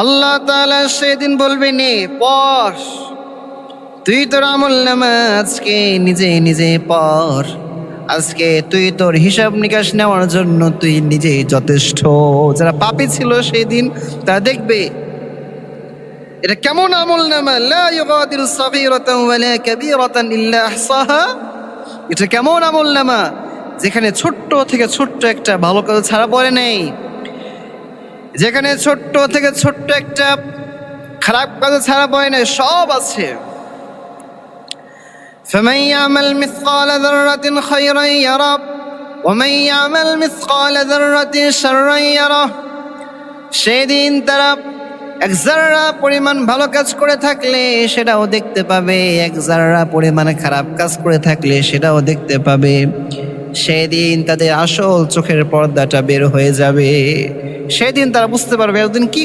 আল্লাহ তাআলা সেদিন বলবেন পড়, তুই তোর আমলনামা আজকে নিজে নিজে পড়। আজকে তুই তোর হিসাব নিকাশ নেওয়ার জন্য তুই নিজেই যথেষ্ট। যারা পাপী ছিল সেই দিন তারা দেখবে এটা কেমন আমলনামা, লা ইউগাদিরু সাগীরাতান ওয়ালা কাবীরাতান ইল্লা আহসাহা। এটা কেমন আমলনামা যেখানে ছোট্ট থেকে ছোট্ট একটা ভালো কাজ ছাড়া পড়ে নেই, যেখানে ছোট্ট থেকে ছোট্ট একটা খারাপ কাজ ছাড়া পড়ে নেই, সব আছে। فمن يعمل مثقال ذرة خيرا يره ومن يعمل مثقال ذرة شرا يره। সেদিন তারা এক জাররা পরিমাণ ভালো কাজ করে থাকলে সেটাও দেখতে পাবে, এক জাররা পরিমাণ খারাপ কাজ করে থাকলে সেটাও দেখতে পাবে। সেদিন তাদের আসল চোখের পর্দাটা বের হয়ে যাবে। সেদিন তারা বুঝতে পারবে এতদিন কি